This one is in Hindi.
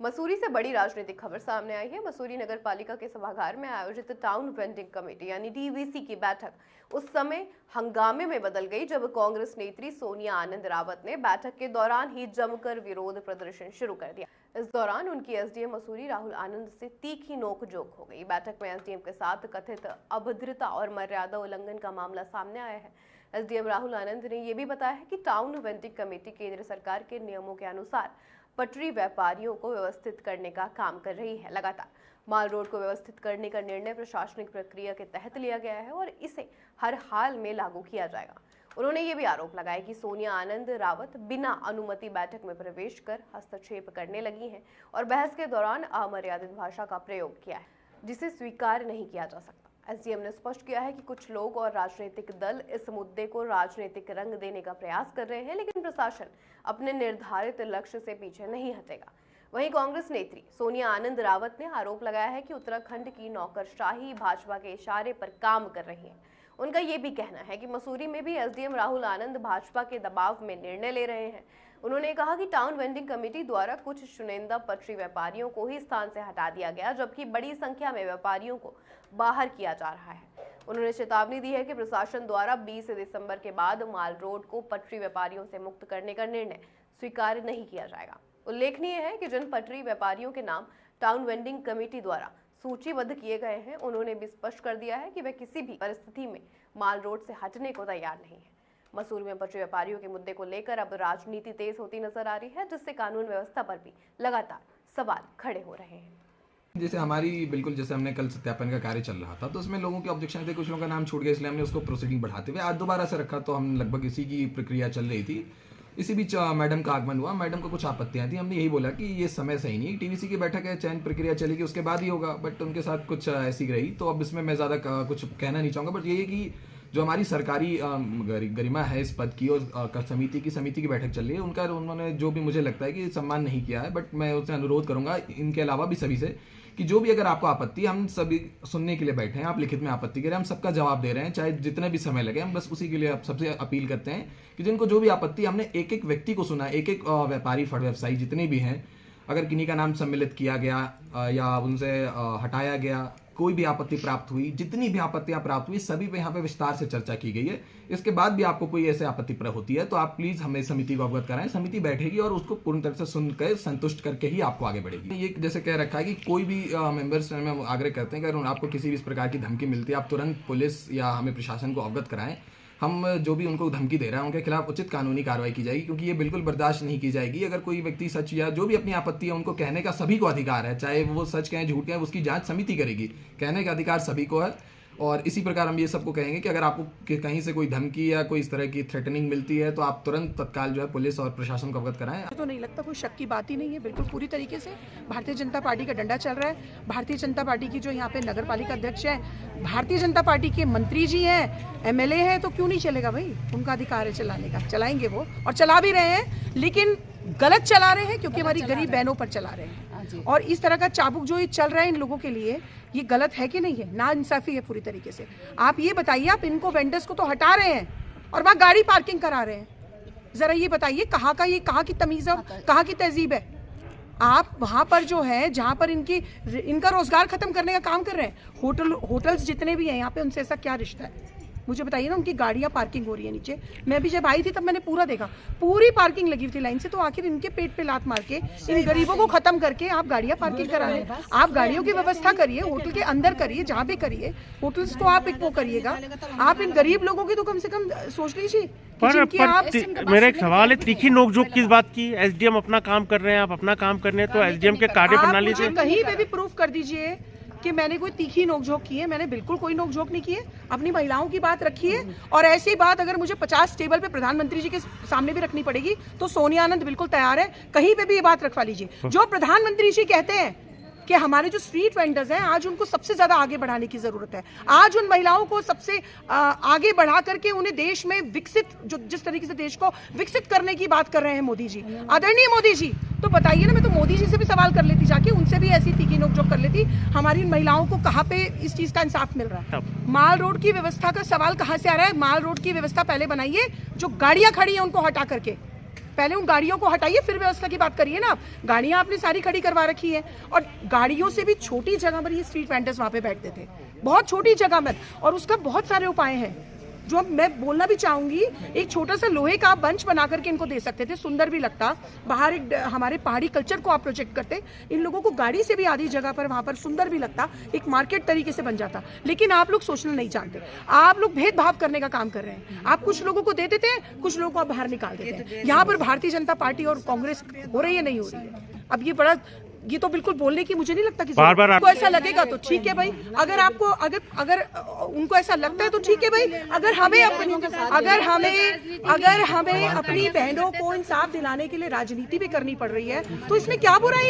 मसूरी से बड़ी राजनीतिक खबर सामने आई है। मसूरी नगर पालिका के सभागार में आयोजित टाउन वेंडिंग कमेटी यानी टीवीसी की बैठक उस समय हंगामे में बदल गई जब कांग्रेस नेत्री सोनिया आनंद रावत ने बैठक के दौरान ही जमकर विरोध प्रदर्शन शुरू कर दिया। इस दौरान उनकी एसडीएम मसूरी राहुल आनंद से तीखी नोकझोंक हो गई। बैठक में एसडीएम के साथ कथित अभद्रता और मर्यादा उल्लंघन का मामला सामने आया है। एसडीएम राहुल आनंद ने यह भी बताया है कि टाउन वेंडिंग कमेटी केंद्र सरकार के नियमों के अनुसार पटरी व्यापारियों को व्यवस्थित करने का काम कर रही है। लगातार माल रोड को व्यवस्थित करने का निर्णय प्रशासनिक प्रक्रिया के तहत लिया गया है और इसे हर हाल में लागू किया जाएगा। उन्होंने ये भी आरोप लगाया कि सोनिया आनंद रावत बिना अनुमति बैठक में प्रवेश कर हस्तक्षेप करने लगी हैं और बहस के दौरान अमर्यादित भाषा का प्रयोग किया है, जिसे स्वीकार नहीं किया जा सकता। एसडीएम ने स्पष्ट किया है कि कुछ लोग और राजनीतिक दल इस मुद्दे को राजनीतिक रंग देने का प्रयास कर रहे हैं, लेकिन प्रशासन अपने निर्धारित लक्ष्य से पीछे नहीं हटेगा। वहीं कांग्रेस नेत्री सोनिया आनंद रावत ने आरोप लगाया है कि उत्तराखंड की नौकरशाही भाजपा के इशारे पर काम कर रही है। उनका ये भी कहना है कि मसूरी में भी एसडीएम राहुल आनंद भाजपा के दबाव में निर्णय ले रहे हैं। उन्होंने कहा कि टाउन वेंडिंग कमेटी द्वारा कुछ चुनिंदा पटरी व्यापारियों को ही स्थान से हटा दिया गया, जबकि बड़ी संख्या में व्यापारियों को बाहर किया जा रहा है। उन्होंने चेतावनी दी है कि प्रशासन द्वारा 20 दिसंबर के बाद माल रोड को पटरी व्यापारियों से मुक्त करने का निर्णय स्वीकार नहीं किया जाएगा। उल्लेखनीय है कि जिन पटरी व्यापारियों के नाम टाउन वेंडिंग कमेटी द्वारा सूचीबद्ध किए गए हैं, उन्होंने भी स्पष्ट कर दिया है कि वे किसी भी परिस्थिति में माल रोड से हटने को तैयार नहीं है। मसूरी में पटरी व्यापारियों के मुद्दे को लेकर अब राजनीति तेज होती नजर आ रही है, जिससे कानून व्यवस्था पर भी लगातार सवाल खड़े हो रहे हैं। जैसे हमारी जैसे हमने कल सत्यापन का कार्य चल रहा था तो उसमें लोगों के ऑब्जेक्शन थे, कुछ लोगों का नाम छूट गया, इसलिए हमने उसको प्रोसीडिंग बढ़ाते हुए आज दोबारा से रखा। तो हम लगभग इसी की प्रक्रिया चल रही थी। इसी बीच मैडम का आगमन हुआ। मैडम को कुछ आपत्तियां थी। हमने यही बोला कि ये समय सही नहीं, टीवीसी की बैठक है, चयन प्रक्रिया चलेगी उसके बाद ही होगा, बट उनके साथ कुछ ऐसी रही। तो अब इसमें मैं ज़्यादा कुछ कहना नहीं चाहूँगा, बट ये है कि जो हमारी सरकारी गरिमा है इस पद की और समिति की बैठक चल रही है, उनका उन्होंने जो भी मुझे लगता है कि सम्मान नहीं किया है। बट मैं उससे अनुरोध करूंगा इनके अलावा भी सभी से कि जो भी अगर आपको आपत्ति, हम सभी सुनने के लिए बैठे हैं, आप लिखित में आपत्ति करें, हम सबका जवाब दे रहे हैं, चाहे जितने भी समय लगे। हम बस उसी के लिए आप सबसे अपील करते हैं कि जिनको जो भी आपत्ति, हमने एक एक व्यक्ति को सुना, एक एक व्यापारी फड़ व्यवसायी जितने भी हैं, अगर किन्हीं का नाम सम्मिलित किया गया या उनसे हटाया गया, कोई भी आपत्ति प्राप्त हुई, जितनी भी आपत्तियां प्राप्त हुई, सभी पे यहाँ पे विस्तार से चर्चा की गई है। इसके बाद भी आपको कोई ऐसे आपत्ति होती है तो आप प्लीज हमें समिति को अवगत कराएं। समिति बैठेगी और उसको पूर्ण तरह से सुनकर संतुष्ट करके ही आपको आगे बढ़ेगी। ये जैसे कह रखा है कि कोई भी मेंबर्स में आग्रह करते हैं कि अगर आपको किसी भी इस प्रकार की धमकी मिलती है, आप तुरंत पुलिस या हमें प्रशासन को अवगत कराएं। हम जो भी उनको धमकी दे रहे हैं उनके खिलाफ उचित कानूनी कार्रवाई की जाएगी, क्योंकि ये बिल्कुल बर्दाश्त नहीं की जाएगी। अगर कोई व्यक्ति सच या जो भी अपनी आपत्ति है उनको कहने का सभी को अधिकार है, चाहे वो सच कहें झूठ कहें, उसकी जांच समिति करेगी। कहने का अधिकार सभी को है। और इसी प्रकार हम ये सबको कहेंगे कि अगर आपको कहीं से कोई धमकी या कोई इस तरह की थ्रेटनिंग मिलती है तो आप तुरंत तत्काल जो है पुलिस और प्रशासन को अवगत कराएं। तो नहीं लगता कोई शक की बात ही नहीं है। बिल्कुल पूरी तरीके से भारतीय जनता पार्टी का डंडा चल रहा है। भारतीय जनता पार्टी की जो यहाँ पे नगर पालिका अध्यक्ष है, भारतीय जनता पार्टी के मंत्री जी हैं, एमएलए हैं, तो क्यों नहीं चलेगा भाई? उनका अधिकार है चलाने का, चलाएंगे वो, और चला भी रहे हैं, लेकिन गलत चला रहे हैं क्योंकि हमारी गरीब बहनों पर चला रहे हैं। और इस तरह का चाबुक जो ये चल रहा है इन लोगों के लिए, ये गलत है कि नहीं है? ना इंसाफी है पूरी तरीके से। आप ये बताइए, आप इनको वेंडर्स को तो हटा रहे हैं और वहाँ गाड़ी पार्किंग करा रहे हैं। जरा ये बताइए कहाँ की तमीज़ है, कहाँ की तहजीब है? आप वहाँ पर जो है जहाँ पर इनका रोजगार खत्म करने का काम कर रहे हैं। होटल्स जितने भी हैं यहाँ पे, उनसे ऐसा क्या रिश्ता है? मुझे बताइए ना। उनकी गाड़ियाँ पार्किंग हो रही है नीचे। मैं भी जब आई थी तब मैंने पूरा देखा, पूरी पार्किंग लगी हुई थी लाइन से। तो आखिर इनके पेट पे लात मार के इन गरीबों को खत्म करके आप गाड़ियाँ पार्किंग करा रहे हैं। आप गाड़ियों की व्यवस्था करिए, होटल के अंदर करिए, जहाँ पे करिए, होटल्स को आप एक वो करिएगा। आप इन गरीब लोगों की तो कम से कम सोच लीजिए। मेरा एक सवाल है, तीखी नोकझोंक किस बात की? एसडीएम अपना काम कर रहे हैं, आप अपना काम कर रहे हैं, तो एसडीएम के कार्य प्रणाली से कहीं पे भी प्रूफ कर दीजिए कि मैंने कोई तीखी नोकझोंक की है। मैंने बिल्कुल कोई नोकझोंक नहीं की है। अपनी महिलाओं की बात रखी है, और ऐसी बात अगर मुझे 50 टेबल पे प्रधानमंत्री जी के सामने भी रखनी पड़ेगी तो सोनिया आनंद बिल्कुल तैयार है। कहीं पे भी ये बात रखवा लीजिए। जो प्रधानमंत्री जी कहते हैं कि हमारे जो स्ट्रीट वेंडर्स हैं, आज उनको सबसे ज्यादा आगे बढ़ाने की जरूरत है। आज उन महिलाओं को सबसे आगे बढ़ा करके उन्हें देश में विकसित, जो जिस तरीके से देश को विकसित करने की बात कर रहे हैं मोदी जी, आदरणीय मोदी जी, तो बताइए ना। मैं तो मोदी जी से भी सवाल कर लेती जाके, उनसे भी ऐसी तीखी नोकझोंक कर लेती। हमारी महिलाओं को कहाँ पे इस चीज का इंसाफ मिल रहा है? माल रोड की व्यवस्था का सवाल कहाँ से आ रहा है? माल रोड की व्यवस्था पहले बनाइए, जो गाड़ियां खड़ी है उनको हटा करके। पहले उन गाड़ियों को हटाइए, फिर व्यवस्था की बात करिए ना। आप गाड़ियां आपने सारी खड़ी करवा रखी है, और गाड़ियों से भी छोटी जगह पर ये स्ट्रीट वेंडर्स वहां पे बैठते थे, बहुत छोटी जगह में, और उसका बहुत सारे उपाय हैं जो मैं बोलना भी चाहूंगी। एक छोटा सा लोहे का बंच बना करके इनको दे सकते थे, सुंदर भी लगता। बाहर एक हमारे पहाड़ी कल्चर को आप प्रोजेक्ट करते, इन लोगों को गाड़ी से भी आधी जगह पर वहां पर सुंदर भी लगता, एक मार्केट तरीके से बन जाता। लेकिन आप लोग सोचना नहीं जानते, आप लोग भेदभाव करने का काम कर रहे हैं। आप कुछ लोगों को दे देते हैं, कुछ लोगों को आप बाहर निकाल देते हैं। यहाँ पर भारतीय जनता पार्टी और कांग्रेस हो रही है, नहीं हो रही है। अब ये तो बिल्कुल बोलने की मुझे नहीं लगता कि बार-बार आपको ऐसा लगेगा तो ठीक है भाई। अगर आपको अगर उनको ऐसा लगता है तो ठीक है भाई। अगर हमें अपनी बहनों को इंसाफ दिलाने के लिए राजनीति भी करनी पड़ रही है तो इसमें क्या बुराई है।